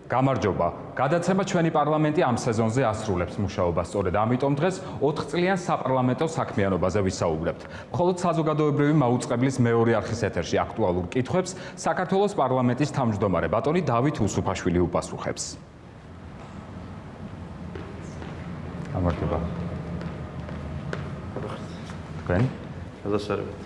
გამარჯობა. გადაცემა ჩვენი პარლამენტი ამ სეზონზე ასრულებს მუშაობას. სწორედ ამიტომ დღეს 4 წლიან საპარლამენტო საქმიანობაზე ვისაუბრებთ. მხოლოდ საზოგადოებრივი მაუწყებლის მეორე არხის ეთერში აქტუალურ კითხვებს საქართველოს პარლამენტის თავმჯდომარე ბატონი დავით უსუფაშვილი უპასუხებს. გამარჯობა. თქვენ? გადასარევით.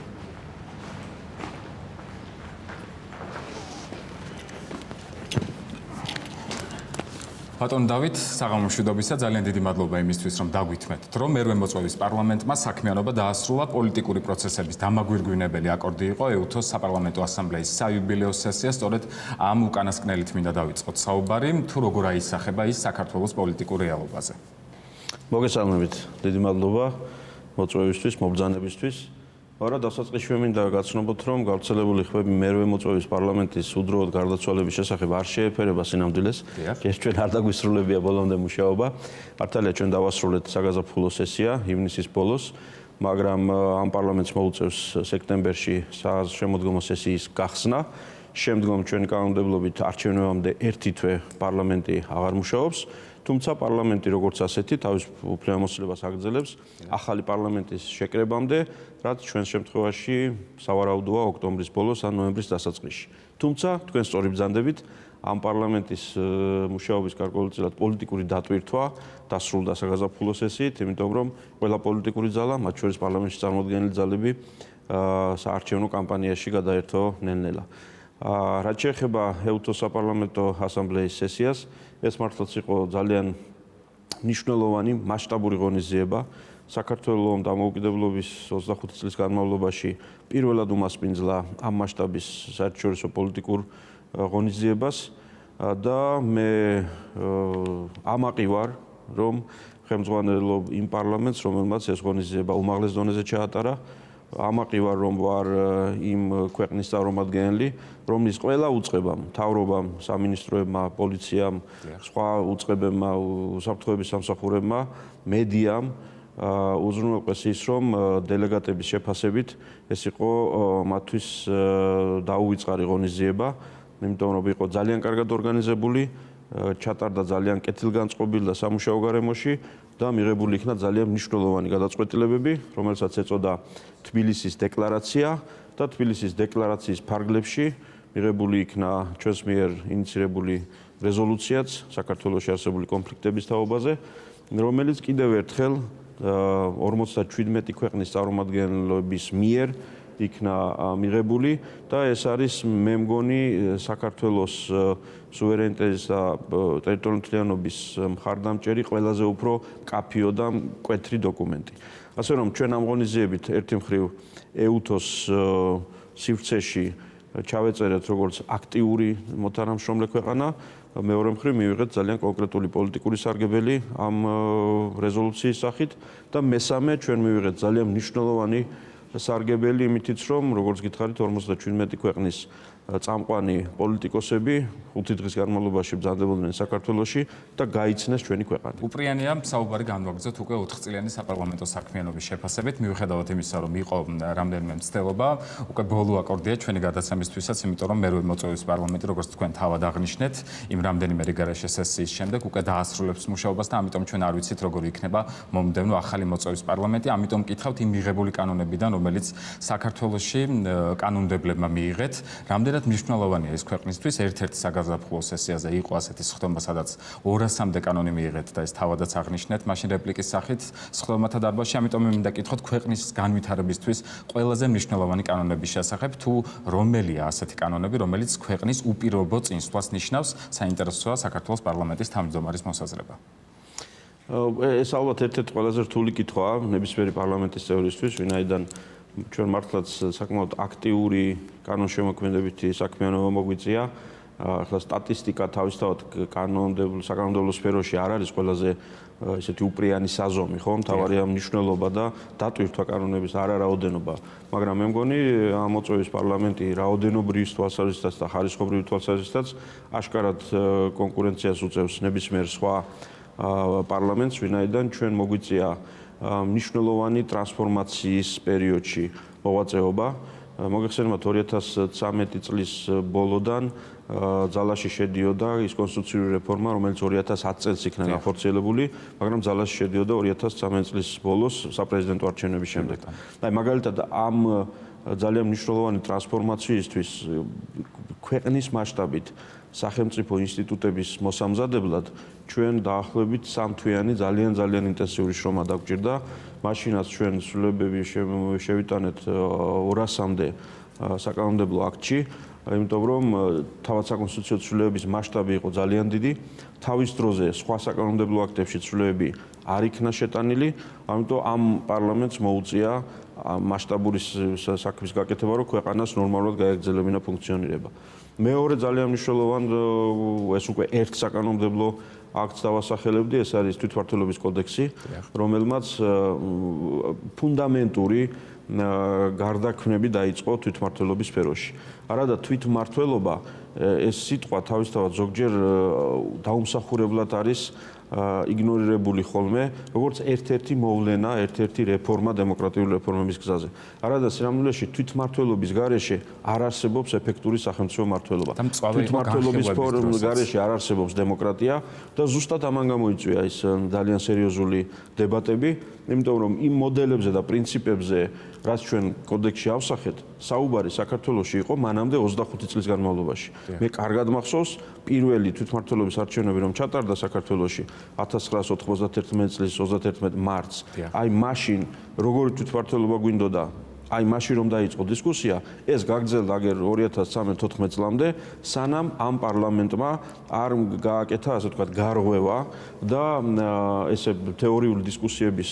ბატონ დავით, საღამომშვიდობისა, ძალიან დიდი მადლობა იმისთვის, რომ დაგვითმეთ, რომ მერვე მოწვევის პარლამენტმა საქმიანობა დაასრულა პოლიტიკური პროცესების დამაგვირგვინებელი აკორდი იყო ეუთოს საპარლამენტო ასამბლეის საიუბილეო სესია, სწორედ ამ უკანასკნელით მინდა დავიწყოთ საუბარი, თუ როგორ აისახება ის საქართველოს პოლიტიკურ რეალობაზე. მოგესალმებით, დიდი მადლობა მოწვევისთვის, მობრძანებისთვის. არა, დასაწყისში მინდა გაცნობოთ, რომ გავრცელებული ხმები მერვე მოწვევის პარლამენტის უდროოდ გარდაცვალების შესახებ არ შეეფერება სინამდვილეს. ეს ჩვენ არ დაგვისრულებია ბოლომდე მუშაობა. მართალია ჩვენ დავასრულეთ საგაზაფხულო სესია ივნისის ბოლოს, მაგრამ ამ პარლამენტს მოუწევს სექტემბერში შემოდგომო სესიის გახსნა. შემდგომ ჩვენი კანონმდებლობით არჩევნებამდე ერთი თვე პარლამენტი აღარ მუშაობს. თუმცა პარლამენტი როგორც ასეთი თავის უფლებამოსილებას აგრძელებს ახალი პარლამენტის შეკრებამდე, რაც ჩვენს შემთხვევაში სავარაუდოა ოქტომბრის ბოლოს ან ნოემბრის დასაწყისში. თუმცა თქვენ სწორი ბრძანდებით, ამ პარლამენტის მუშაობის გარკვეულწილად პოლიტიკური დატვირთვა დასრულდა საგაზაფხულო სესიით, იმიტომ რომ ყველა პოლიტიკური ძალა, მათ შორის პარლამენტში წარმოდგენილი ძალები საარჩევნო კამპანიაში გადაერთო ნელ-ნელა. რაც შეეხება ეუთოს საპარლამენტო ასამბლეის სესიას, ეს მართლაც იყო ძალიან მნიშვნელოვანი მასშტაბური ღონისძიება. საქართველოს დამოუკიდებლობის 25 წლის განმავლობაში პირველად უმასპინძლა ამ მასშტაბის საერთაშორისო პოლიტიკურ ღონისძიებას და მე ამაყი ვარ, რომ ხელმძღვანელობ იმ პარლამენტს, რომელმაც ეს ღონისძიება უმაღლეს დონეზე ჩაატარა. ამაყი ვარ, რომ ვარ იმ ქვეყნის წარმომადგენელი, რომლის ყველა უწყებამ, მთავრობამ, სამინისტროებმა, პოლიციამ, სხვა უწყებებმა, უსაფრთხოების სამსახურებმა, მედიამ უზრუნველყვეს ის, რომ დელეგატების შეფასებით ეს იყო მათთვის დაუვიწყარი ღონისძიება, იმიტომ რომ იყო ძალიან კარგად ორგანიზებული, ჩატარდა ძალიან კეთილგანწყობილ და სამუშაო გარემოში და მიღებული იქნა ძალიან მნიშვნელოვანი გადაწყვეტილებები, რომელსაც ეწოდა თბილისის დეკლარაცია და თბილისის დეკლარაციის ფარგლებში მიღებული იქნა ჩვენს მიერ ინიცირებული რეზოლუციაც საქართველოში არსებული კონფლიქტების თაობაზე, რომელიც კიდევ ერთხელ 57 ქვეყნის წარმომადგენლების მიერ იქნა მიღებული და ეს არის მე მგონი საქართველოს სუვერენიტეტის და ტერიტორიული მთლიანობის მხარდამჭერი ყველაზე უფრო მკაფიო და მკვეთრი დოკუმენტი. ასე რომ ჩვენ ამ ღონისძიებით ერთი მხრივ ეუთოს სივრცეში ჩავეწერეთ როგორც აქტიური მოთანამშრომლე ქვეყანა, მეორე მხრივ მივიღეთ ძალიან კონკრეტული პოლიტიკური სარგებელი ამ რეზოლუციის სახით და მესამე ჩვენ მივიღეთ ძალიან მნიშვნელოვანი სარგებელი იმითიც, რომ როგორც გითხარით 57 ქვეყნის წამყვანი პოლიტიკოსები 5 დღის განმავლობაში ბრძანდებოდნენ საქართველოში და გაიცნეს ჩვენი ქვეყანა. უპრიანია საუბარი განვაგრძოთ უკვე 4 წლიანი საპარლამენტო საქმიანობის შეფასებით, მიუხედავად იმისა, რომ იყო რამდენიმე მცდელობა, უკვე ბოლო აკორდია ჩვენი გადაცემისთვისაც, იმიტომ რომ მერვე მოწვევის პარლამენტი, როგორც თქვენ თავად აღნიშნეთ, იმ რამდენიმე რიგარეშე სესიის შემდეგ უკვე დაასრულებს მუშაობას და ამიტომ ჩვენ არ ვიცით, როგორ იქნება მომდევნო ახალი მოწვევის პარლამენტი, ამიტომ მკითხავთ იმ მიღებული კანონებიდან, რომელიც საქართველოში კანონმდებლებმა მიიღეთ, რამდენად მნიშვნელოვანია ეს ქვეყნისთვის. ერთ-ერთი საგაზაფხულო სესიაზე იყო ასეთი სხდომა, სადაც 200-მდე კანონი მიიღეთ და ეს თავადაც აღნიშნეთ მაშინ რეპლიკის სახით სხდომათა დარბაზში, ამიტომ მე მინდა კითხოთ ქვეყნის განვითარებისთვის ყველაზე მნიშვნელოვანი კანონების შესახებ, თუ რომელია ასეთი კანონები, რომელიც ქვეყნის უპირობო წინსვლას ნიშნავს, საინტერესოა საქართველოს პარლამენტის თავმჯდომარის მოსაზრება. ეს ალბათ ერთ-ერთი ყველაზე რთული კითხვაა ნებისმიერი პარლამენტის წევრისთვის, ვინაიდან ჩვენ მართლაც საკმაოდ აქტიური კანონშემოქმედებითი საქმიანობა მოგვიწია. ახლა სტატისტიკა თავისთავად საკანონმდებლო სფეროში არ არის ყველაზე ესეთი უპრიანი საზომი, ხო? მთავარია მნიშვნელობა და დატვირთვა კანონების არარაოდენობა. მაგრამ მე მგონი ამ მოწვევის პარლამენტი რაოდენობრივი თვალსაზრისითაც და ხარისხობრივი თვალსაზრისითაც აშკარად კონკურენციას უწევს ნებისმიერ სხვა პარლამენტს, ვინაიდან ჩვენ მოგვიწია მნიშვნელოვანი ტრანსფორმაციის პერიოდში მოღვაწეობა მოგეხსენებათ 2013 წლის ბოლოდან ძალაში შედიოდა ის კონსტიტუციური რეფორმა, რომელიც 2010 წელს იქნა განხორციელებული, მაგრამ ძალაში შედიოდა 2013 წლის ბოლოს საპრეზიდენტო არჩევნების შემდეგ. აი მაგალითად ამ ძალიან მნიშვნელოვანი ტრანსფორმაციისთვის ქვეყნის მასშტაბით სახელმწიფო ინსტიტუტების მოსამზადებლად ჩვენ დაახლოებით 3 თვიანი ძალიან ინტენსიური შრომა დაგვჭირდა. მაშინაც ჩვენ ცვლილებები შევიტანეთ 200-მდე საკანონმდებლო აქტში, იმიტომ რომ თავად საკონსტიტუციო ცვლილებების მასშტაბი იყო ძალიან დიდი. თავის დროზე სხვა საკანონმდებლო აქტებში ცვლილებები არ იქნა შეტანილი, ამიტომ ამ პარლამენტს მოუწია მასშტაბური საქმის გაკეთება, რომ ქვეყანას ნორმალურად გაეგრძელებინა ფუნქციონირება. მეორე ძალიან მნიშვნელოვანი ეს უკვე ერთ საკანონმდებლო აქტს დავასახელებდი, ეს არის თვითმმართველობის კოდექსი, რომელმაც ფუნდამენტური გარდაქმნები დაიწყო თვითმმართველობის სფეროში. არადა თვითმმართველობა ეს სიტყვა თავისთავად ზოგჯერ დაუმსახურებლად არის იგნორირებული ხოლმე, როგორც ერთ-ერთი მოვლენა, ერთ-ერთი რეფორმა დემოკრატიული რეფორმების გზაზე. არადა სინამდვილეში თვითმმართველობის გარეშე არ არსებობს ეფექტური სახელმწიფო მმართველობა. თვითმმართველობის ფორმის გარეშე არ არსებობს დემოკრატია და ზუსტად ამან გამოიწვია ის ძალიან სერიოზული დებატები, იმიტომ რომ იმ მოდელებზე და პრინციპებზე, რაც ჩვენ კოდექსში ავსახეთ, საუბარი საქართველოში იყო მანამდე 25 წლის განმავლობაში. მე კარგად მახსოვს პირველი თვითმმართველობის არჩევნები რომ ჩატარდა საქართველოში 1991 წლის 31 მარტს. აი მაშინ როგორი თვითმმართველობა გვინდოდა? აი მაშინ რომ დაიწყო დისკუსია, ეს გაგრძელდა აგერ 2013-14 წლამდე, სანამ ამ პარლამენტმა არ გააკეთა, ასე ვთქვათ, გარღვევა და ესე თეორიული დისკუსიების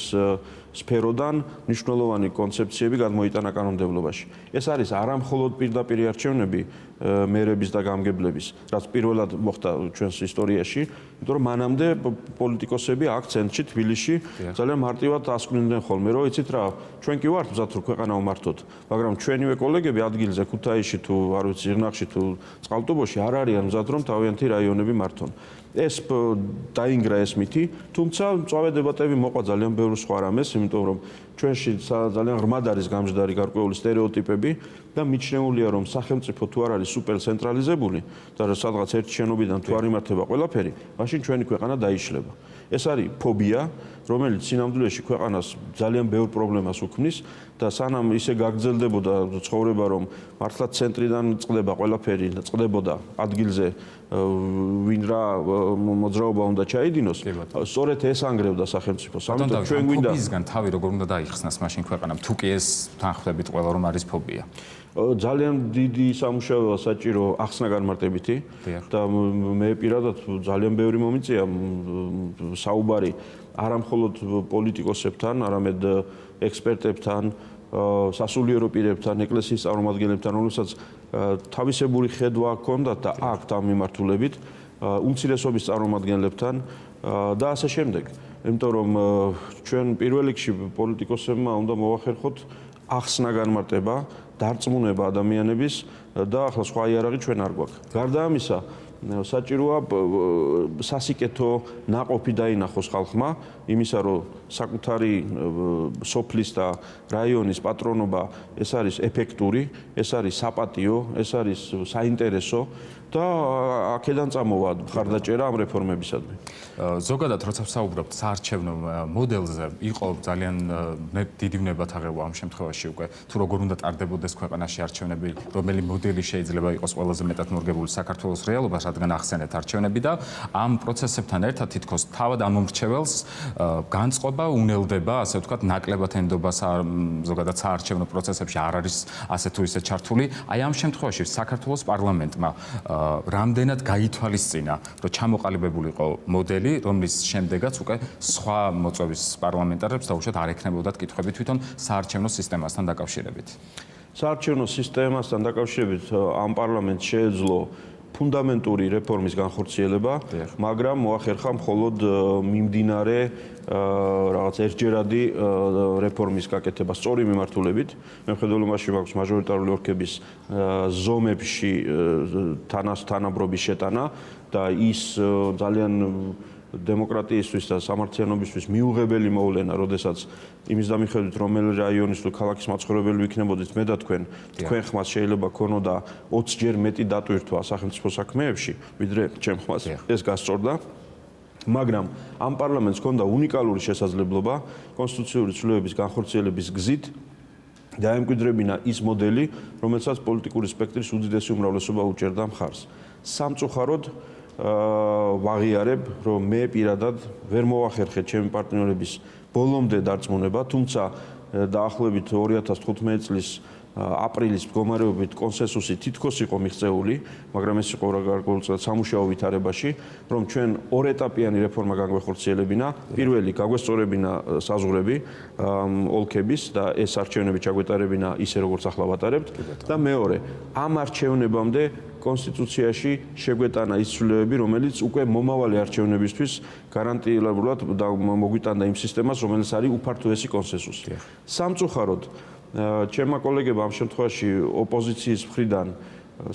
სფეროდან მნიშვნელოვანი კონცეფციები გადმოიტანა კანონმდებლობაში. ეს არის არა მხოლოდ პირდაპირი არჩევნები მერების და გამგებლების, რაც პირველად მოხდა ჩვენს ისტორიაში, იმიტომ რომ მანამდე პოლიტიკოსები აქ ცენტრში თბილისში ძალიან მარტივად ასკვნიდნენ ხოლმე, რომ იცით რა, ჩვენ კი ვართ მზად რომ ქვეყანა ვმართოთ, მაგრამ ჩვენივე კოლეგები ადგილზე ქუთაისში თუ არ ვიცი იღნახში თუ წყალტუბოში არ არიან მზად რომ თავიანთი რაიონები მართონ. ეს დაინგრა ეს მითი, თუმცა მწვავე დებატები მოყვა ძალიან ბევრ სხვა რამეს, იმიტომ რომ ჩვენში ძალიან ღრმად არის გამჟდარი გარკვეული სტერეოტიპები და მიჩნეულია რომ სახელმწიფო თუ არ არის სუპერცენტრალიზებული და სადღაც ერთი შენობიდან თუ არ იმართება ყველაფერი, მაშინ ჩვენი ქვეყანა დაიშლება. ეს არის ფობია, რომელიც სინამდვილეში ქვეყანას ძალიან ბევრ პრობლემას უქმნის და სანამ ისე გაგრძელდებოდა ცხოვრება, რომ მართლა ცენტრიდან წყდება ყველაფერი და წყდებოდა ადგილზე ვინ რა მოძრაობა უნდა ჩაიდინოს, სწორედ ეს ანგრევდა სახელმწიფოს. ამიტომ ჩვენ გვინდა ფობიისგან თავი როგორ უნდა დაიხსნას მაშინ ქვეყანამ, თუ კი ეს თანხმდებით ყველა რომ არის ფობია. ძალიან დიდი სამუშაოა საჭირო ახსნა განმარტებითი და მე პირადად ძალიან ბევრი მომიწია საუბარი არა მხოლოდ პოლიტიკოსებთან, არამედ ექსპერტებთან, სასულიერო პირებთან, ეკლესიის წარმომადგენლებთან, რომელსაც თავისებური ხედვა ჰქონდათ და აქვთ ამ მიმართულებით, უმცირესობის წარმომადგენლებთან და ასე შემდეგ. იმიტომ რომ ჩვენ პირველ რიგში პოლიტიკოსებმა უნდა მოვახერხოთ ახსნა განმარტება, დარწმუნება ადამიანების და ახლა სხვა იარაღი ჩვენ არ გვაქვს. გარდა ამისა, საჭიროა სასიკეთო ნაყოფი დაინახოს ხალხმა იმისა, რომ საკუთარი სოფლის და რაიონის პატრონობა ეს არის ეფექტური, ეს არის საპატიო, ეს არის საინტერესო და აქედან წამოვა მხარდაჭერა ამ რეფორმებისადმი. ზოგადად როცა ვსაუბრობთ საარჩევნო მოდელზე, იყო ძალიან დიდი ვნებათაღელვა ამ შემთხვევაში უკვე თუ როგორ უნდა ტარდებოდეს ქვეყანაში არჩევნები, რომელი მოდელი შეიძლება იყოს ყველაზე მეტად მორგებული საქართველოს რეალობას, რადგან ახსენეთ არჩევნები და ამ პროცესებთან ერთად თითქოს თავად ამ მომრჩეველს განწყობა უნელდება, ასე ვთქვათ, ნაკლებად ენდობა ზოგადად საარჩევნო პროცესებში არ არის ასე თუ ისე ჩართული. აი ამ შემთხვევაში საქართველოს პარლამენტმა რამდენად გაითვალისწინა, რომ ჩამოყალიბებულიყო მოდელი, რომლის შემდეგაც უკვე სხვა მოწვევის პარლამენტარებს დაუშვათ არ ექნებოდათ კითხვები თვითონ საარჩევნო სისტემასთან დაკავშირებით. საარჩევნო სისტემასთან დაკავშირებით ამ პარლამენტს შეეძლო ფუნდამენტური რეფორმის განხორციელება, მაგრამ მოახერხა მხოლოდ მიმდინარე რაღაც ერთჯერადი რეფორმის გაკეთება სწორი მიმართულებით. მეხედველობაში მაქვს მაჟორიტარული ოლქების ზომებში თანაბრობის შეტანა და ის ძალიან დემოკრატიისთვის და სამართლიანობისთვის მიუღებელი მოვლენა, როდესაც იმის დამიხედვით, რომელი რაიონის თუ ქალაქის მაცხოვრებელი ვიქნებოდით მე და თქვენ ხმას შეიძლება ქონოდა 20 ჯერ მეტი დატვირთვა სახელმწიფო საქმეებში, ვიდრე ჩემ ხმას ეს გასწორდა. მაგრამ ამ პარლამენტს ჰქონდა უნიკალური შესაძლებლობა კონსტიტუციური ცვლილებების განხორციელების გზით დაემკვიდრებინა ის მოდელი, რომელსაც პოლიტიკური სპექტრის უდიდესი უმრავლესობა უჭერდა მხარს. სამწუხაროდ ვაღიარებ, რომ მე პირადად ვერ მოვახერხე ჩემი პარტნიორების ბოლომდე დარწმუნება, თუმცა დაახლოებით 2015 წლის აპრილის მდგომარეობით კონსენსუსი თითქოს იყო მიღწეული, მაგრამ ეს იყო გარკვეულწილად სამუშაო ვითარებაში, რომ ჩვენ ორეტაპიანი რეფორმა გაგვეხორციელებინა. პირველი გაგვესწორებინა საზღვრები ოლქების და ეს არჩევნები ჩაგვეტარებინა ისე როგორც ახლა ვატარებთ და მეორე, ამ არჩევნებამდე კონსტიტუციაში შეგვეტანა ის ცვლილებები, რომელიც უკვე მომავალი არჩევნებისთვის გარანტირებულად მოგვიტანდა იმ სისტემას, რომელიც არის უფართოესი კონსენსუსი. სამწუხაროდ ჩემმა კოლეგებმა ამ შემთხვევაში ოპოზიციის მხრიდან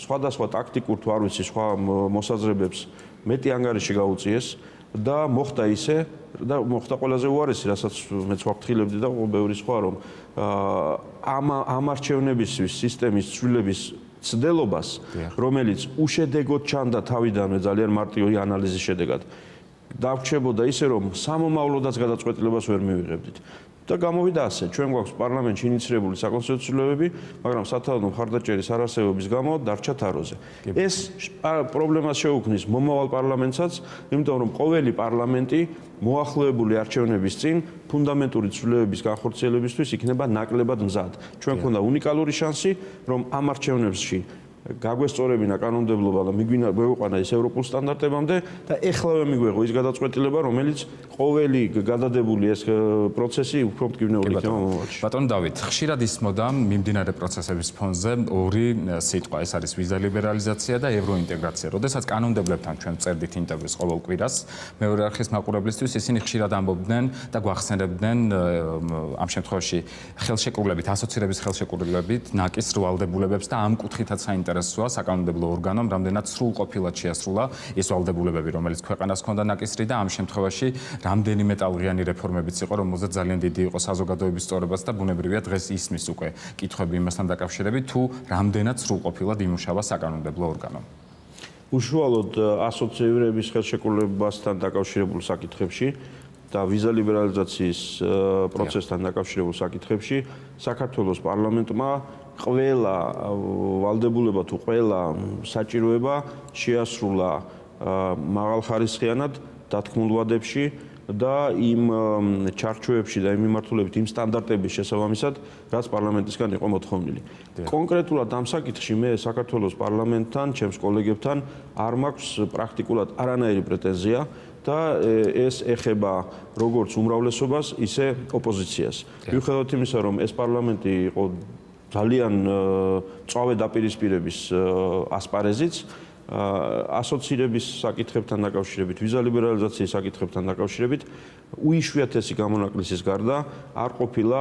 სხვადასხვა ტაქტიკურ თუ არ ვიცი სხვა მოსაზრებებს მეტი ანგარიში გაუწიეს და მოხდა ისე და მოხდა ყველაზე უარესი, რასაც მეც ვაფრთხილებდი და ბევრი სხვა, რომ ამ არჩევნებისთვის სისტემის ცვლილების ცდელობას, რომელიც უშედეგოდ ჩანდა თავიდანვე ძალიან მარტივი ანალიზის შედეგად, დავრჩებოდა ისე, რომ სამომავლოდაც გადაწყვეტილებას ვერ მივიღებდით. და გამოვიდა ასე, ჩვენ გვაქვს პარლამენტში ინიცირებული საკონსტიტუციო ცვლილებები, მაგრამ სათავადო მხარდაჭერის არარსებობის გამო დარჩა თაროზე. ეს პრობლემას შეუქმნის მომავალ პარლამენტსაც, იმიტომ რომ ყოველი პარლამენტი მოახლოებული არჩევნების წინ ფუნდამენტური ცვლილებების განხორციელებისთვის იქნება ნაკლებად მზად. ჩვენ გვქონდა უნიკალური შანსი, რომ ამ არჩევნებში გაგვესწორებინა კანონმდებლობა და მიგვიყვანა ის ევროპულ სტანდარტებამდე და ეხლავე მიგვეღო ის გადაწყვეტილება, რომელიც ყოველი გადადებული ეს პროცესი უფრო მტკივნეული იქნება მომავალში. ბატონო დავით, ხშირად ისმოდა მიმდინარე პროცესების ფონზე ორი სიტყვა, ეს არის ვიზა ლიბერალიზაცია და ევროინტეგრაცია. როდესაც კანონმდებლებთან ჩვენ წერდით ინტერვიუს ყოველ კვირას, მეორე არხის მაყურებლისთვის ისინი ხშირად ამბობდნენ და გვახსენებდნენ ამ შემთხვევაში ხელშეკრულებით, ასოცირების ხელშეკრულებით ნაკის ვალდებულებებს და ამ კუთხითაც საინტერესოა საკანონმდებლო ორგანომ, რამდენად სრულყოფილად შეასრულა ეს ვალდებულებები, რომელიც ქვეყანას ჰქონდა ნაკისრი და ამ შემთხვევაში რამდენიმე ტალღიანი რეფორმებიც იყო, რომელზეც ძალიან დიდი იყო საზოგადოების სწორებაც და ბუნებრივია დღეს ისმის უკვე კითხვები იმასთან დაკავშირებით, თუ რამდენად სრულყოფილად იმუშავა საკანონმდებლო ორგანო. უშუალოდ ასოცირების ხელშეკრულებასთან დაკავშირებულ საკითხებში და ვიზა ლიბერალიზაციის პროცესთან დაკავშირებულ საკითხებში საქართველოს პარლამენტმა ყველა ვალდებულება თუ ყველა საჭიროება შეასრულა მაღალხარისხიანად დათქმულ ვადებში და იმ ჩარჩოებში და იმ მიმართულებით იმ სტანდარტების შესაბამისად, რაც პარლამენტისგან იყო მოთხოვნილი. კონკრეტულად ამ საკითხში მე საქართველოს პარლამენტთან, ჩემს კოლეგებთან არ მაქვს პრაქტიკულად არანაირი პრეტენზია და ეს ეხება როგორც უმრავლესობას, ისე ოპოზიციას. მიუხედავად იმისა, რომ ეს პარლამენტი იყო ძალიან მწვავე დაპირისპირების ასპარეზიც, ასოცირების საკითხებთან დაკავშირებით, ვიზა ლიბერალიზაციის საკითხებთან დაკავშირებით უიშვიათესი გამონაკლისის გარდა არ ყოფილა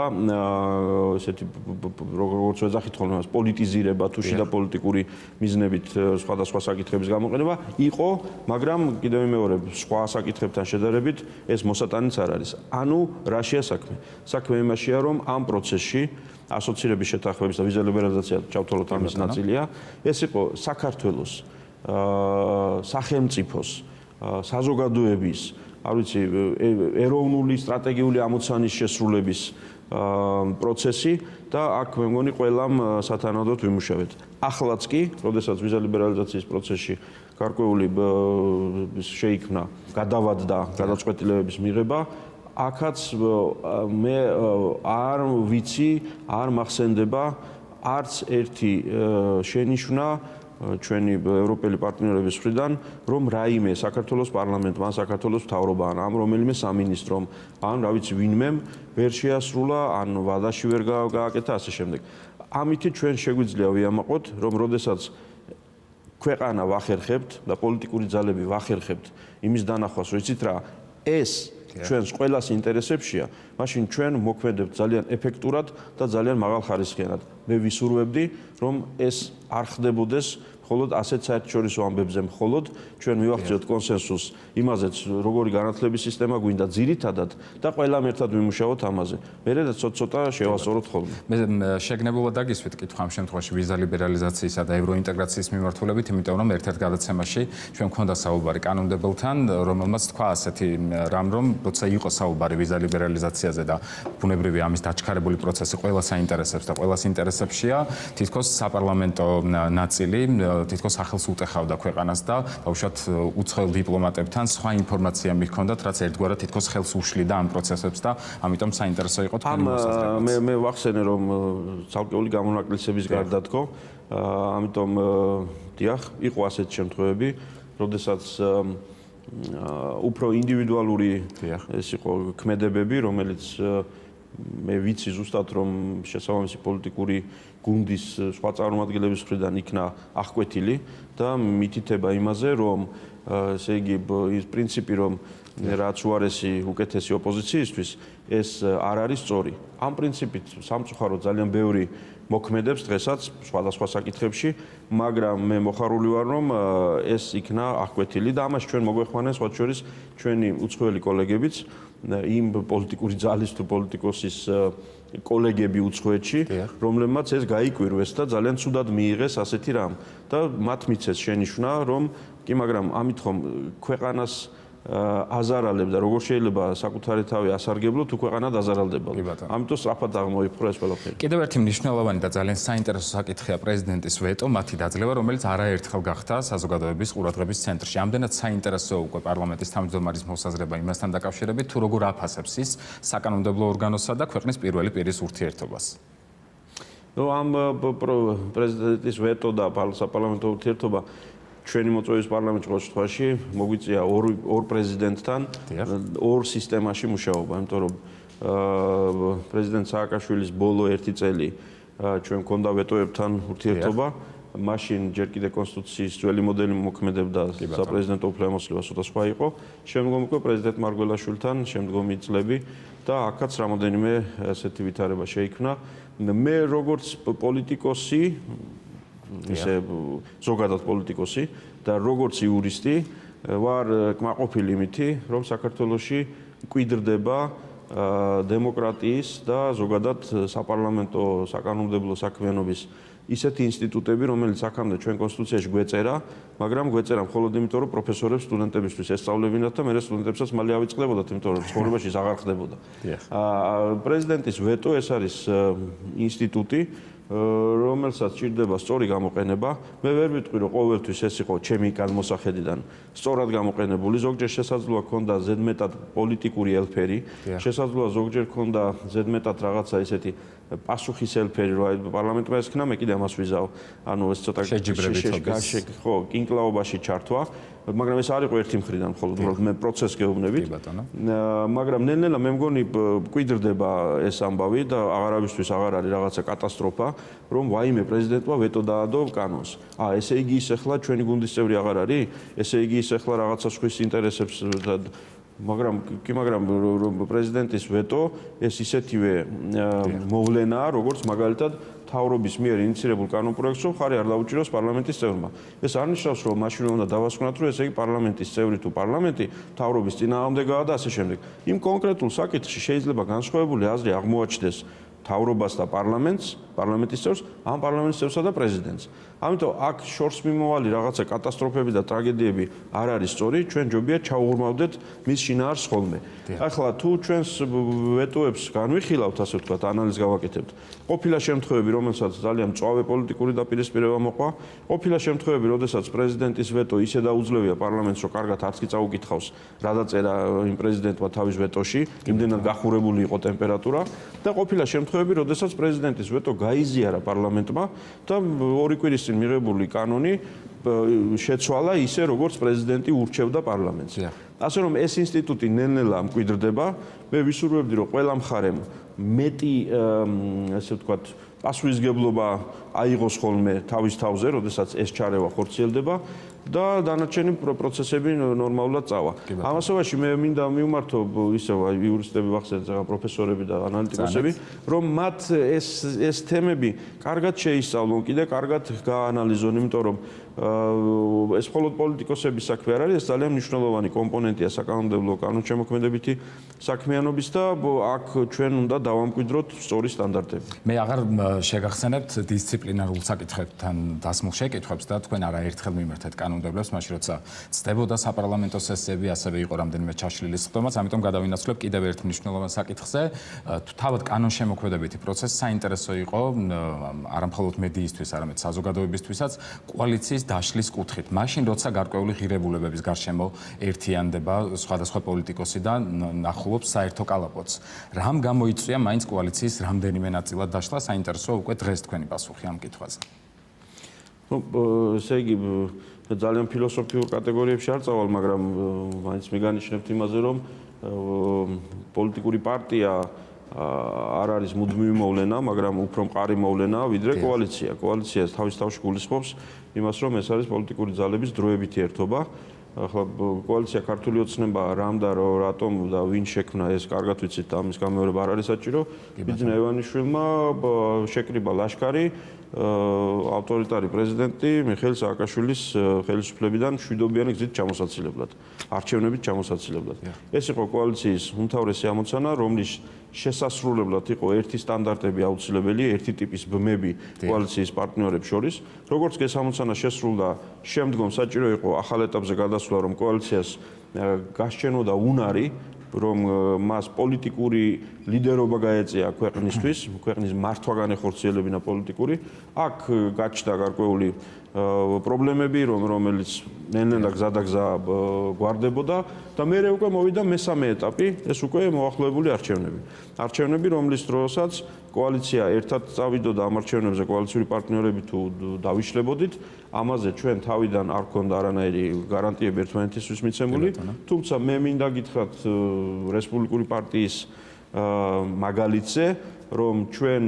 ესეთი როგორც ვეძახით ხოლმე პოლიტიზირება თუ შიდა პოლიტიკური მიზნებით სხვადასხვა საკითხების გამოყენება იყო, მაგრამ კიდევ მეორე სხვა საკითხებთან შედარებით ეს მოსატანიც არ არის. ანუ რაშია საქმე? საქმე იმაშია, რომ ამ პროცესში ასოცირების შეთანხმების და ვიზა ლიბერალიზაცია ჩავთვალოთ ამის ნაწილია, ეს იყო საქართველოს სახელმწიფოს საზოგადოების, არ ვიცი, ეროვნული სტრატეგიული ამოცანის შესრულების პროცესი და აქ მე მგონი ყველამ სათანადოდ ვიმუშავეთ. ახლაც კი, როდესაც ვიზა ლიბერალიზაციის პროცესში გარკვეული შეიქმნა გადავადდა გადაწყვეტილებების მიღება, აქაც მე არ ვიცი, არ მახსენდება არც ერთი შენიშვნა ჩვენი ევროპელი პარტნიორების მხრიდან, რომ რაიმე საქართველოს პარლამენტმა, საქართველოს მთავრობამ, ამ რომელიმე სამინისტრომ, ან რა ვიცი, ვინმემ ვერ შეასრულა, ან ვადაში ვერ გააკეთა ასე შემდეგ. ამით ჩვენ შეგვიძლია ვიამაყოთ, რომ როდესაც ქვეყანა ვახერხებთ და პოლიტიკური ძალები ვახერხებთ იმის დანახვას, რომ იცით რა, ეს ჩვენს ყველას ინტერესებშია, მაშინ ჩვენ მოქმედებთ ძალიან ეფექტურად და ძალიან მაღალხარისხიანად. მე ვისურვებდი, რომ ეს არ ხდებოდეს მხოლოდ ასეთ საერთაშორისო ამბებზე მხოლოდ ჩვენ მივახციოთ კონსენსუსს იმაზეც, როგორი განათლების სისტემა გვინდა ძირითადად და ყველამ ერთად ვიმუშაოთ ამაზე. მერე და ცოტა შევასწოროთ ხოლმე. მე შეგნებულად დაგისვით კითხვა ამ შემთხვევაში ვიზა ლიბერალიზაციისა და ევროინტეგრაციის მიმართულებით, იმიტომ რომ ერთ-ერთ გადაცემაში ჩვენ გვქონდა საუბარი კანონმდებელთან, რომელმაც თქვა ასეთი რამ, რომ როცა იყო საუბარი ვიზა ლიბერალიზაციაზე და ბუნებრივია ამის დაჩქარებული პროცესი ყველას აინტერესებს და ყველას ინტერესებშია, თითქოს საპარლამენტო ნაწილი თითქოს სახელს უტეხავდა ქვეყანას და ბავშვად უცხოელ დიპლომატებთან სხვა ინფორმაცია მიჰქონდათ, რაც ერთგვარად თითქოს ხელს უშლიდა ამ პროცესებს და ამიტომ საინტერესო იყო თქვენი მოსაზრება. მე ვახსენე რომ ცალკეული გამონაკლისების გარდა თქო, ამიტომ დიახ, იყო ასეთი შემთხვევები, როდესაც უფრო ინდივიდუალური ეს იყო ქმედებები, რომელიც მე ვიცი ზუსტად რომ შესაბამისი პოლიტიკური გუნდის სხვა წარმომადგენლების მხრიდან იქნა აღკვეთილი და მითითება იმაზე, რომ ესე იგი ის პრინციპი რომ რაც უარესი უკეთესი ოპოზიციისთვის ეს არ არის სწორი. ამ პრინციპით სამწუხაროდ ძალიან ბევრი მოქმედებს დღესაც სხვადასხვა საკითხებში, მაგრამ მე მოხარული ვარ რომ ეს იქნა აღკვეთილი და ამას ჩვენ მოგვეხმანენ სხვა შორის ჩვენი უცხოელი კოლეგებიც იმ პოლიტიკური ძალის თუ პოლიტიკოსის კოლეგები უცხოეთში, რომლებმაც ეს გაიკვირვეს და ძალიან ცუდად მიიღეს ასეთი რამ და მათ მიცეს შენიშვნა რომ კი მაგრამ ამით ხომ ქვეყანას აზარალებ და როგორ შეიძლება საკუთარი თავი ასარგებლო თუ ქვეყანა დაზარალდება. ამიტომ სწრაფად აღმოიფხვრა ეს ყველაფერი. კიდევ ერთი მნიშვნელოვანი და ძალიან საინტერესო საკითხია პრეზიდენტის ვეტო, მათი დაძლევა, რომელიც არაერთხელ გახდა საზოგადოების ყურადღების ცენტრში. ამდენად საინტერესოა უკვე პარლამენტის თავმჯდომარის მოსაზრება იმასთან დაკავშირებით, თუ როგორ აფასებს ის საკანონმდებლო ორგანოსა და ქვეყნის პირველი პირის ურთიერთობას. ამ პრეზიდენტის ვეტო და საპარლამენტო ურთიერთობა ჩვენი მოწვევის პარლამენტში ყოველ შემთხვევაში მოგვიწია ორ პრეზიდენტთან ორ სისტემაში მუშაობა, იმიტომ რომ პრეზიდენტ სააკაშვილის ბოლო 1 წელი ჩვენ მქონდა ვეტოებთან ურთიერთობა, მაშინ ჯერ კიდე კონსტიტუციის ძველი მოდელი მოქმედებდა, საპრეზიდენტო უფლებამოსილება ცოტა სხვა იყო, შემდგომ უკვე პრეზიდენტ მარგველაშვილთან შემდგომი წლები და აქაც რამოდენიმე ასეთი ვითარება შეიქმნა. მე როგორც პოლიტიკოსი ისე ზოგადად პოლიტიკოსი და როგორც იურისტი ვარ კმაყოფილი იმითი, რომ საქართველოში მკვიდრდება დემოკრატიის და ზოგადად საპარლამენტო საკანონმდებლო საქმიანობის ისეთი ინსტიტუტები, რომელიც აქამდე ჩვენ კონსტიტუციაში გვეწერა, მაგრამ გვეწერა მხოლოდ იმიტომ, რომ პროფესორებს სტუდენტებისთვის ესწავლებინათ და მერე სტუდენტებსაც მალე ავიწყდებოდათ, იმიტომ რომ ცხოვრებაში ეს აღარ ხდებოდა. პრეზიდენტის ვეტო ეს არის ინსტიტუტი, რომელსაც ჭირდება სწორი გამოყენება. მე ვერ ვიტყვი, რომ ყოველთვის ეს იყო ჩემი განმოსახედიდან სწორად გამოყენებული. ზოგჯერ შესაძლოა ქონდა ზედმეტად პოლიტიკური ელფერი, შესაძლოა ზოგჯერ ქონდა ზედმეტად რაღაცა ისეთი პასუხის ელფერი, რომ პარლამენტმა ეს ქნა, მე კიდე ამას ვიზავ. ანუ ეს ცოტა ხო, კინკლაობაში ჩართვა, მაგრამ ეს არ იყო ერთი მხრიდან მხოლოდ, უბრალოდ მე პროცესს გეუბნებით. მაგრამ ნელ-ნელა მე მგონი მკვიდრდება ეს ამბავი და აღარავისთვის აღარ არის რაღაცა კატასტროფა, რომ ვაიმე პრეზიდენტმა ვეტო დაადო კანონს. ესე იგი ის ახლა ჩვენი გუნდის წევრი აღარ არის? ესე იგი ის ახლა რაღაცა სხვის ინტერესებს მაგრამ პრეზიდენტის ვეტო ეს ისეთივე მოვლენაა, როგორც მაგალითად თავრობის მიერ ინიციირებულ კანონპროექტს, რომ ხარი არ დაუჭიროს პარლამენტის წევრმა. ეს არ ნიშნავს, რომ მაშინ უნდა დავასკვნათ, რომ ესე იგი პარლამენტის წევრი თუ პარლამენტი თავრობის წინააღმდეგაა და ასე შემდეგ. იმ კონკრეტულ საკითხში შეიძლება განსხვავებული აზრი აღმოაჩნდეს თავრობას და პარლამენტს, პარლამენტის წევრს, ამ პარლამენტის წევრსა და პრეზიდენტს. ამიტომ აქ შორს მიმოვალი რაღაცა კატასტროფები და ტრაგედიები არ არის სწორი, ჩვენ ჯობია ჩაუღრმავდეთ მის შინაარსს ხოლმე. ახლა თუ ჩვენს ვეტოებს განვიხილავთ, ასე ვთქვათ, ანალიზს გავაკეთებთ, ყოფილა შემთხვევები, რომელსაც ძალიან მწვავე პოლიტიკური დაპირისპირება მოყვა, ყოფილა შემთხვევები, როდესაც პრეზიდენტის ვეტო ისე დაუძლევია პარლამენტს, რომ კარგად არც კი წაუკითხავს, რა დაწერა იმ პრეზიდენტმა თავის ვეტოში, იმდენად გახურებული იყო ტემპერატურა და ყოფილა შემთხვევები, როდესაც პრეზიდენტის ვეტო გაიზიარა პარლამენტმა და ორი კვირის წინ მიღებული კანონი შეცვალა ისე, როგორც პრეზიდენტი ურჩევდა პარლამენტს. ასე რომ ეს ინსტიტუტი ნელ-ნელა მკვიდრდება, მე ვისურვებდი, რომ ყველა მხარემ მეტი, ასე ვთქვათ, პასუხისგებლობა აიღოს ხოლმე თავის თავზე, როდესაც ეს ჩარევა ხორციელდება და დანარჩენი პროცესები ნორმალურად წავა. ამასობაში მე მინდა მივმართო ისევ იურისტები ვახსენეთ, პროფესორები და ანალიტიკოსები, რომ მათ ეს თემები კარგად შეისწავლონ, კიდე კარგად გაანალიზონ, იმიტომ რომ ეს მხოლოდ პოლიტიკოსების საქმე არ არის, ეს ძალიან მნიშვნელოვანი კომპონენტია საკანონმდებლო კანონშემოქმედებითი საქმიანობის და აქ ჩვენ უნდა დავამკვიდროთ სწორი სტანდარტები. მე აღარ შეგახსენებთ დისციპლინარულ საკითხებთან დასმულ შეკითხვებს და თქვენ არაერთხელ მიმართეთ კანონმდებლებს, მაშინ როცა ცდებოდა საპარლამენტო სესიები, ასევე იყო რამდენიმე ჩაშლილი სხდომაც, ამიტომ გადავინაცვლებ კიდევ ერთ მნიშვნელოვან საკითხზე. თავად კანონშემოქმედებითი პროცესი საინტერესო იყო არა მხოლოდ მედიისთვის, არამედ საზოგადოებისთვისაც კოალიციის დაშლის კუთხით. მაშინ როცა გარკვეული ღირებულებების გარშემო ერთიანდება სხვადასხვა პოლიტიკოსი და ნახულობს საერთო კალაპოტს. რამ გამოიწვია მაინც კოალიციის რამდენიმე ნაწილად დაშლა? საინტერესოა უკვე დღეს თქვენი პასუხი ამ კითხვაზე. ესე იგი ძალიან ფილოსოფიურ კატეგორიებში არ წავალ, მაგრამ მაინც მიგანიშნებთ იმაზე, რომ პოლიტიკური პარტია არ არის მუდმივი მოვლენა, მაგრამ უფრო მყარი მოვლენა, ვიდრე კოალიცია. კოალიცია თავის თავში გულისხმობს იმას, რომ ეს არის პოლიტიკური ძალების დროებითი ერთობა. ახლა კოალიცია ქართული ოცნება რამ და რატომ და ვინ შექმნა ეს კარგად ვიცით, ამის გამეორება არ არის საჭირო. ბიძინა ივანიშვილმა შეკრიბა ლაშქარი ავტორიტარი პრეზიდენტი მიხეილ სააკაშვილის ხელისუფლებიდან მშვიდობიანი გზით ჩამოსაცილებლად, არჩევნებით ჩამოსაცილებლად. ეს იყო კოალიციის უმთავრესი ამოცანა, რომლის შესასრულებლად იყო ერთი სტანდარტები აუცილებელი, ერთი ტიპის ბმები კოალიციის პარტნიორებს შორის. როგორც კი ეს ამოცანა შესრულდა, შემდგომ საჭირო იყო ახალ ეტაპზე გადასვლა, რომ კოალიციას გასჩენოდა უნარი, რომ მას პოლიტიკური ლიდერობა გაეწია ქვეყნისთვის, ქვეყნის მართვა განეხორციელებინა პოლიტიკური. აქ გაჩნდა გარკვეული პრობლემები, რომელიც ნელ-ნელა გზადაგზა გვარდებოდა და მერე უკვე მოვიდა მესამე ეტაპი, ეს უკვე მოახლოებული არჩევნები. არჩევნები, რომლის დროსაც კოალიცია ერთად წავიდოდა ამ არჩევნებზე კოალიციური პარტნიორები თუ დავიშლებოდით, ამაზე ჩვენ თავიდან არ გქონდა არანაირი გარანტიები ერთმანეთისთვის მიცემული, თუმცა მე მინდა გითხრათ რესპუბლიკური პარტიის მაგალითზე, რომ ჩვენ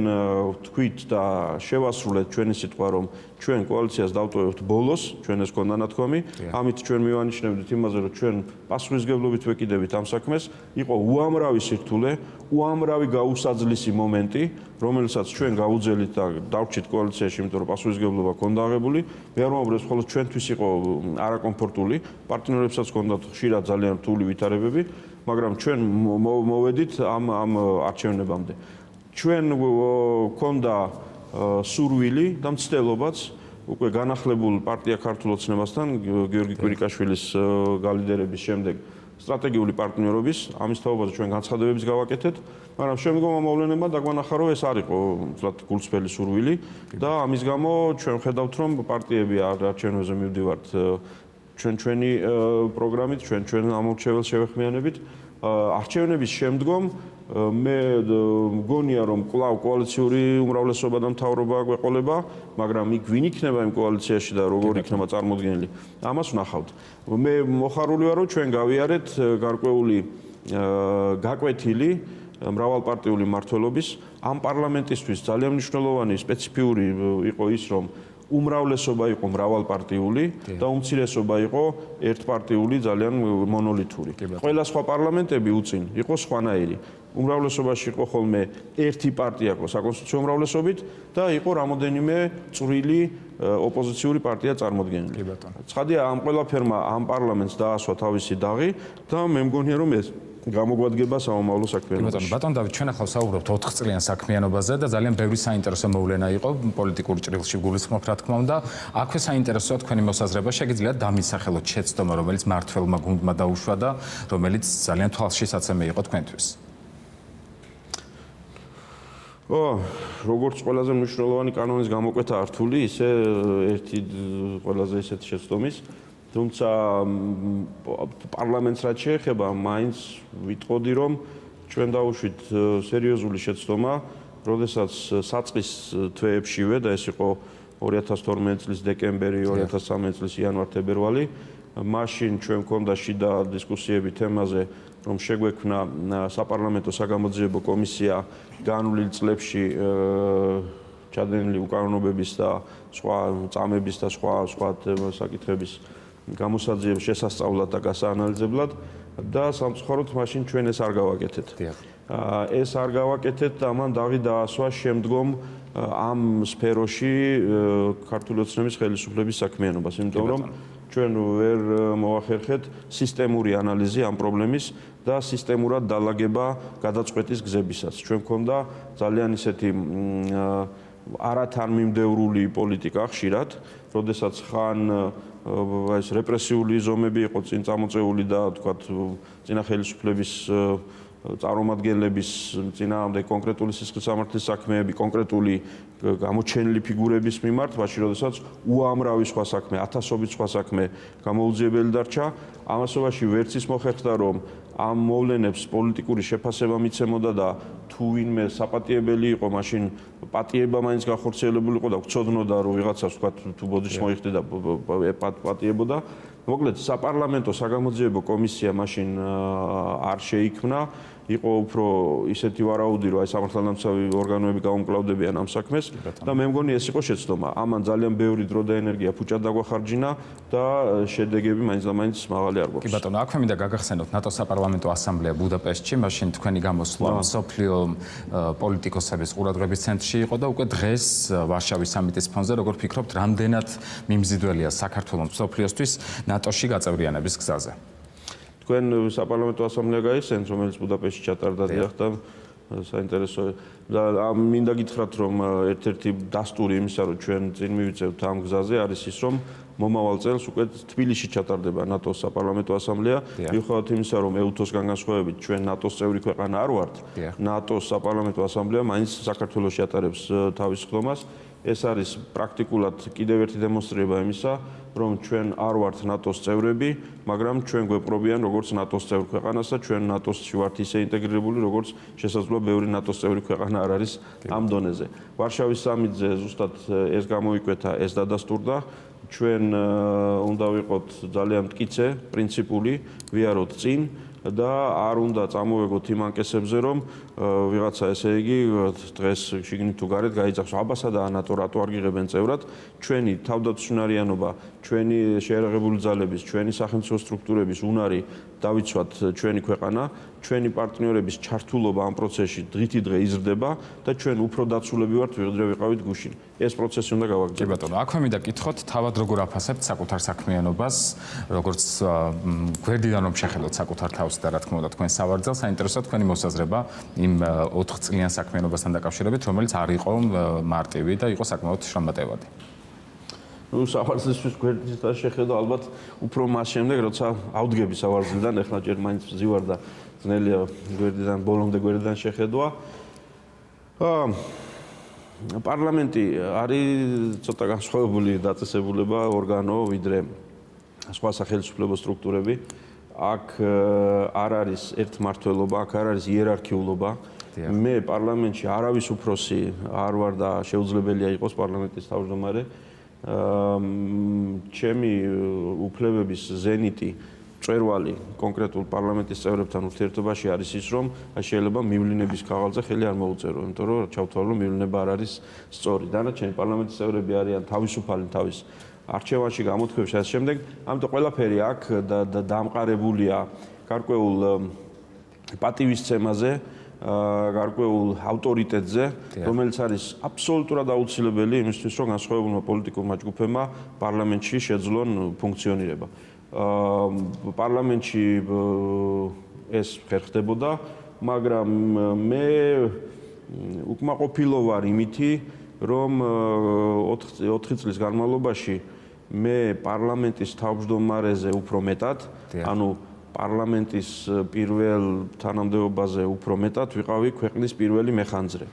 თქვით და შევასრულეთ ჩვენი სიტყვა, რომ ჩვენ კოალიციას დავტოვებთ ბოლოს, ჩვენ ეს გქონდა ნათქვამი, ამით ჩვენ მივანიშნებდით იმაზე, რომ ჩვენ პასუხისმგებლობით ვეკიდებით ამ საქმეს, იყო უამრავი სირთულე, უამრავი გაუსაძლისი მომენტი, რომელსაც ჩვენ გავუძელით და დავრჩით კოალიციაში, იმიტომ რომ პასუხისმგებლობა გქონდა აღებული. მე არ მომაბრებს, ხოლო ჩვენთვის იყო არაკომფორტული, პარტნიორებსაც გქონდათ ხშირად ძალიან რთული ვითარებები, მაგრამ ჩვენ მოვედით ამ არჩევნებამდე. ჩვენ გქონდა სურვილი და მცდელობაც უკვე განახლებულ პარტია ქართულ ოცნებასთან გიორგი კვირიკაშვილის გალიდერების შემდეგ სტრატეგიული პარტნიორობის, ამის თაობაზე ჩვენ განცხადებებს გავაკეთეთ, მაგრამ შემდგომ მოვლენებმა დაგვანახა, რომ ეს არ იყო გულწრფელი სურვილი და ამის გამო ჩვენ ხედავთ, რომ პარტიები არჩევნებზე მივდივართ ჩვენი პროგრამით, ჩვენ ამორჩეველს შევეხმიანებით. არჩევნების შემდგომ მე მგონია, რომ კვლავ კოალიციური უმრავლესობა და მთავრობა გვეყოლება, მაგრამ იქ ვინ იქნება იმ კოალიციაში და როგორ იქნება წარმოდგენილი, ამას ვნახავთ. მე მოხარული ვარ, რომ ჩვენ გავიარეთ გარკვეული გაკვეთილი მრავალპარტიული მმართველობის. ამ პარლამენტისთვის ძალიან მნიშვნელოვანი სპეციფიური იყო ის, რომ უმრავლესობა იყო მრავალპარტიული და უმცირესობა იყო ერთპარტიული, ძალიან მონოლითური. ყველა სხვა პარლამენტები უწინ იყო სხვანაირი. უმრავლესობაში იყო ხოლმე ერთი პარტია იყო საკონსტიტუციო უმრავლესობით და იყო რამოდენიმე წვრილი ოპოზიციური პარტია წარმოდგენილი. ცხადია, ამ ყველაფერმა ამ პარლამენტს დაასვა თავისი დაღი და მე მგონია, რომ ეს გამოგვადგება სამომავლო საქმიანობაში. ბატონ დავით, ჩვენ ახლა ვსაუბრობთ 4 წლიან საქმიანობაზე და ძალიან ბევრი საინტერესო მოვლენა იყო პოლიტიკური ჭრილში გულისხმობ, რა თქმა უნდა. აქვე საინტერესოა თქვენი მოსაზრება, შეგიძლიათ დამისახელოთ შეცდომა, რომელიც მმართველმა გუნდმა დაუშვა და რომელიც ძალიან თვალშისაცემი იყო თქვენთვის. როგორც ყველაზე მნიშვნელოვანი კანონის გამოკვეთა რთული, ისე ერთი ყველაზე ისეთი შეცდომის, თუმცა პარლამენტს რაც შეეხება, მაინც ვიტყოდი, რომ ჩვენ დავუშვით სერიოზული შეცდომა, როდესაც საწყის თვეებშივე და ეს იყო 2012 წლის დეკემბერი, 2013 წლის იანვარ-თებერვალი, მაშინ ჩვენ გქონდა შიდა დისკუსიები თემაზე, რომ შეგვექმნა საპარლამენტო საგამოძიებო კომისია განვლილ წლებში ჩადენილი უკანონობების და სხვა წამების და სხვა საკითხების გამოსაძიებს შესასწავლად და გასაანალიზებლად და სამწუხაროდ მაშინ ჩვენ ეს არ გავაკეთეთ. ეს არ გავაკეთეთ და ამან დაღი დაასვა შემდგომ ამ სფეროში ქართული ოცნების ხელისუფლების საქმიანობას, იმიტომ რომ ჩვენ ვერ მოახერხეთ სისტემური ანალიზი ამ პრობლემის და სისტემურად დალაგება გადაწყვეტის გზებისაც. ჩვენ გქონდა ძალიან ისეთი არათანმიმდევრული პოლიტიკა ხშირად, როდესაც ხან ეს რეპრესიული ზომები იყო წინ წამოწეული და თქვათ წინა ხელისუფლების წარმომადგენლების წინააღმდეგ კონკრეტული სისხლის სამართლის საქმეები, კონკრეტული გამოჩენილი ფიგურების მიმართ, მაშინ როდესაც უამრავი სხვა საქმე, ათასობით სხვა საქმე გამოუძიებელი დარჩა, ამასობაში ვერც ის მოხერხდა, რომ ამ მოვლენებს პოლიტიკური შეფასება მიცემოდა და თუ ვინმე საპატიებელი იყო, მაშინ პატიება მაინც განხორციელებული იყო და გვცოდნოდა, რომ ვიღაცას თქვა თუ ბოდიშს მოიხდი და პატიებოდა. მოკლედ, საპარლამენტო საგამოძიებო კომისია მაშინ არ შეიქმნა, იყო უფრო ისეთი ვარაუდი, რომ აი სამართალდამცავი ორგანოები გაუმკლავდებიან ამ საქმეს და მე მგონი ეს იყო შეცდომა. ამან ძალიან ბევრი დრო და ენერგია ფუჭად დაგვახარჯინა და შედეგები მაინც და მაინც მაღალი არ გვაქვს. კი ბატონო, აქვე მინდა გაგახსენოთ ნატოს საპარლამენტო ასამბლეა ბუდაპეშტში, მაშინ თქვენი გამოსვლა მსოფლიო პოლიტიკოსების ყურადღების ცენტრში იყო და უკვე დღეს ვარშავის სამიტის ფონზე როგორ ფიქრობთ, რამდენად მიმზიდველია საქართველოს მსოფლიოსთვის ნატოში გაწევრიანების გზაზე? თქვენ საპარლამენტო ასამბლეა გაიხსენეთ, რომელიც ბუდაპეშტში ჩატარდა დიახ და საინტერესო და მინდა გითხრათ, რომ ერთ-ერთი დასტური იმისა, რომ ჩვენ წინ მივიწევთ ამ გზაზე, არის ის, რომ მომავალ წელს უკვე თბილისში ჩატარდება ნატოს საპარლამენტო ასამბლეა, მიუხედავად იმისა, რომ EUTOS-გან განსხვავებით ჩვენ ნატოს წევრი ქვეყანა არ ვართ, ნატოს საპარლამენტო ასამბლეა მაინც საქართველოში ატარებს თავის ხდომას. ეს არის პრაქტიკულად კიდევ ერთი დემონსტრირება იმისა, რომ ჩვენ არ ვართ ნატოს წევრები, მაგრამ ჩვენ გვეპყრობიან როგორც ნატოს წევრ ქვეყანას და ჩვენ ნატოსში ვართ ისე ინტეგრირებული, როგორც შესაძლოა ბევრი ნატოს წევრი ქვეყანა არ არის ამ დონეზე. ვარშავის სამიტზე ზუსტად ეს გამოიკვეთა, ეს დადასტურდა. ჩვენ უნდა ვიყოთ ძალიან მტკიცე, პრინციპული, ვიაროთ წინ და არ უნდა წამოვეგოთ იმ ანკესებზე, რომ ვიღაცა ესე იგი დღეს შიგნით თუ გარეთ გაიძახს აბასა და ანატო რატო არ გიღებენ წევრად. ჩვენი თავდაცვისუნარიანობა, ჩვენი შეერაღებული ძალების, ჩვენი სახელმწიფო სტრუქტურების უნარი დავიცვათ ჩვენი ქვეყანა, ჩვენი პარტნიორების ჩართულობა ამ პროცესში დღითი დღე იზრდება და ჩვენ უფრო დაცულები ვართ, ვიდრე ვიყავით გუშინ. ეს პროცესი უნდა გავაგრძელოთ. კი ბატონო, აქვე მინდა გითხოთ, თავად როგორ აფასებთ საკუთარ საქმიანობას, როგორც გვერდიდან რომ შეხედოთ საკუთარ თავს და რა თქმა უნდა თქვენ სავარძელს, საინტერესოა თქვენი მოსაზრება იმ 4 წლიან საქმიანობასთან დაკავშირებით, რომელიც არ იყო მარტივი და იყო საკმაოდ შრომატევადი. ნუ სავარძლისთვის გვერდიდან შეხედო ალბათ უფრო მას შემდეგ, როცა ავდგები სავარძლიდან, ეხლა ჯერ მაინც ვზივარ და ძნელია გვერდიდან ბოლომდე გვერდიდან შეხედვა. პარლამენტი არის ცოტა განსხვავებული დაწესებულება, ორგანო, ვიდრე სხვა სახელმწიფო სტრუქტურები. აქ არ არის ერთმართველობა, აქ არ არის იერარქიულობა. მე პარლამენტში არავის უფროსი არ ვარ და შეუძლებელია იყოს პარლამენტის თავმჯდომარე. ჩემი უფლებების ზენიტი მწვერვალი კონკრეტულ პარლამენტის წევრებთან ურთიერთობაში არის ის, რომ შეიძლება მივლინების ქაღალდზე ხელი არ მოუწერო, იმიტომ რომ ჩავთვალო მივლინება არ არის სწორი. დანარჩენი პარლამენტის წევრები არიან თავისუფალი თავის არჩევანში გამოთქვების ამ შემდეგ, ამიტომ ყველაფერი აქ დამყარებულია გარკვეულ პატივისცემაზე, გარკვეულ ავტორიტეტზე, რომელიც არის აბსოლუტურად აუცილებელი იმისთვის, რომ განსხვავებულმა პოლიტიკურმა ჯგუფებმა პარლამენტში შეძლონ ფუნქციონირება. პარლამენტში ეს ხერხდებოდა, მაგრამ მე უკმაყოფილო ვარ იმითი, რომ 4 წლის განმავლობაში მე პარლამენტის თავმჯდომარეზე უფრო მეტად, ანუ პარლამენტის პირველ თანამდებობაზე უფრო მეტად ვიყავი ქვეყნის პირველი მეხანძრე,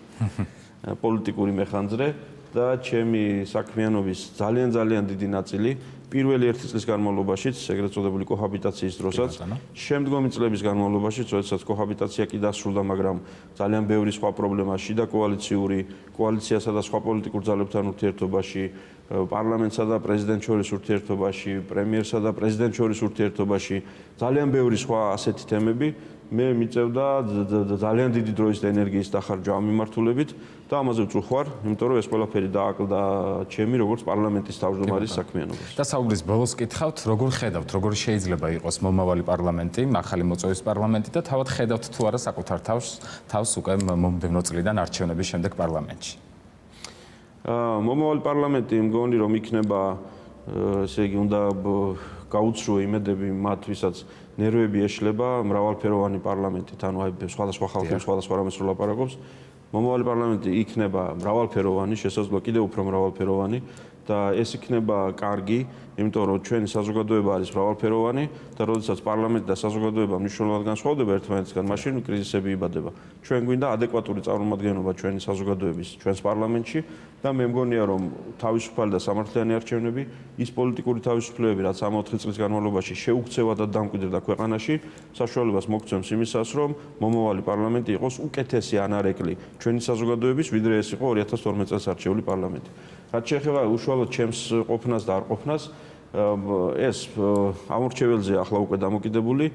პოლიტიკური მეხანძრე და ჩემი საქმიანობის ძალიან დიდი ნაწილი პირველი 1 წლის განმავლობაშიც, ეგრეთ წოდებული კოჰაბიტაციის დროსაც, შემდგომი წლების განმავლობაში, როდესაც კოჰაბიტაცია კი დასრულდა, მაგრამ ძალიან ბევრი სხვა პრობლემა შიდა კოალიციასა და სხვა პოლიტიკურ ძალებთან ურთიერთობაში, პარლამენტსა და პრეზიდენტს შორის ურთიერთობაში, პრემიერსა და პრეზიდენტს შორის ურთიერთობაში, ძალიან ბევრი სხვა ასეთი თემები მე მიწევდა ძალიან დიდი დროის და ენერგიის დახარჯვა ამ მიმართულებით და ამაზე ვწუხარ, იმიტომ რომ ეს ყველაფერი დააკლდა ჩემი როგორც პარლამენტის თავმჯდომარის საქმიანობას. და საუბრის ბოლოს კითხავთ, როგორ ხედავთ, როგორი შეიძლება იყოს მომავალი პარლამენტი, ახალი მოწვევის პარლამენტი და თავად ხედავთ თუ არა საკუთარ თავს უკვე მომდევნო წლიდან არჩევნების შემდეგ პარლამენტში. მომავალი პარლამენტი მგონი რომ იქნება ესე იგი უნდა გაუცრო იმედები მათ ვისაც ნერვები ეშლება მრავალფეროვანი პარლამენტით ანუ აი სხვადასხვა ხალხი სხვადასხვა რამეს რო ლაპარაკობს მომავალი პარლამენტი იქნება მრავალფეროვანი შესაძლოა კიდევ უფრო მრავალფეროვანი და ეს იქნება კარგი იმიტომ რომ ჩვენი საზოგადოება არის მრავალფეროვანი და როდესაც პარლამენტი და საზოგადოება მნიშვნელოვნად განსხვავდება ერთმანეთისგან მაშინ კრიზისები იბადება ჩვენ გვინდა ადეკვატური წარმომადგენლობა ჩვენი საზოგადოების ჩვენს პარლამენტში და მე მგონია რომ თავისუფალი და სამართლიანი არჩევნები ის პოლიტიკური თავისუფლებები რაც 64 წლის განმავლობაში შეუქცევადად დამკვიდრდა ქვეყანაში საშუალებას მოგცემს იმისას რომ მომავალი პარლამენტი იყოს უკეთესი ანარეკლი ჩვენი საზოგადოების ვიდრე ეს იყო 2012 წელს არჩეული პარლამენტი რაც შეეხება უშუალოდ ჩემს ყოფნას და არ ყოფნას ეს ამორჩეველზე ახლა უკვე დამოკიდებული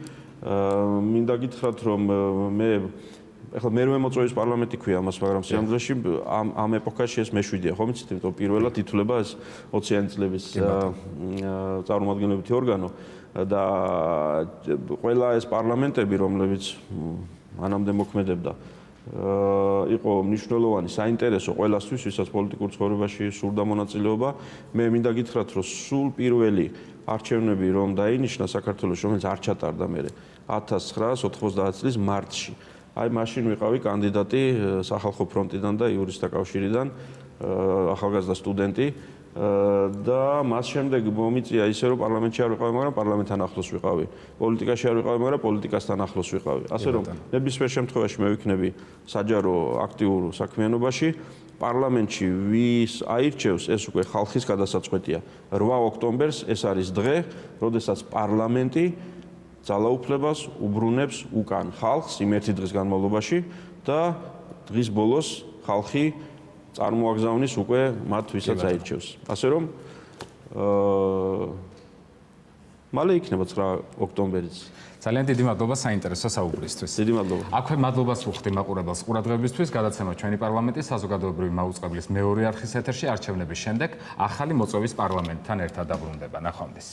მინდა გითხრათ რომ მე ახლა მერვე მოწვევის პარლამენტი ქვია ამას მაგრამ სიამოვნებაში ამ ეპოქაში ეს მე-7-ია ხომ იცით იმიტომ პირველად ითვლება ეს 20-იანი წლების წარმომადგენლობითი ორგანო და ყველა ეს პარლამენტები რომლებიც მანამდე მოქმედებდა იყო მნიშვნელოვანი საინტერესო ყველასთვის, ვისაც პოლიტიკურ ცხოვრებაში სურდა მონაწილეობა. მე მინდა გითხრათ, რომ სულ პირველი არჩევნები რომ დაინიშნა საქართველოს, რომელიც არ ჩატარდა მერე 1990 წლის მარტში. აი მაშინ ვიყავი კანდიდატი სახალხო ფრონტიდან და იურისტთა კავშირიდან, ახალგაზრდა სტუდენტი. და მას შემდეგ მომიწია ისე რომ პარლამენტში არ ვიყავი, მაგრამ პარლამენტთან ახლოს ვიყავი. პოლიტიკაში არ ვიყავი, მაგრამ პოლიტიკასთან ახლოს ვიყავი. ასე რომ ნებისმიერ შემთხვევაში მე ვიქნები საჯარო აქტიურ საქმიანობაში. პარლამენტში ვის აირჩევს, ეს უკვე ხალხის გადასაწყვეტია. 8 ოქტომბერს ეს არის დღე, როდესაც პარლამენტი ძალაუფლებას უბრუნებს უკან ხალხს იმ ერთი დღის განმავლობაში და დღის ბოლოს ხალხი წარმოაგზავნის უკვე მათ ვისაც აირჩევს. ასე რომ მალე იქნება 9 ოქტომბერიც. ძალიან დიდი მადლობა საინტერესო საუბრისთვის. დიდი მადლობა. აქვე მადლობას ვუხდი მაყურებელს ყურადღებისთვის. გადაცემა ჩვენი პარლამენტის საზოგადოებრივი მაუწყებლის მეორე არხის ეთერში არჩევნების შემდეგ ახალი მოწვევის პარლამენტთან ერთად დაბრუნდება. ნახვამდის.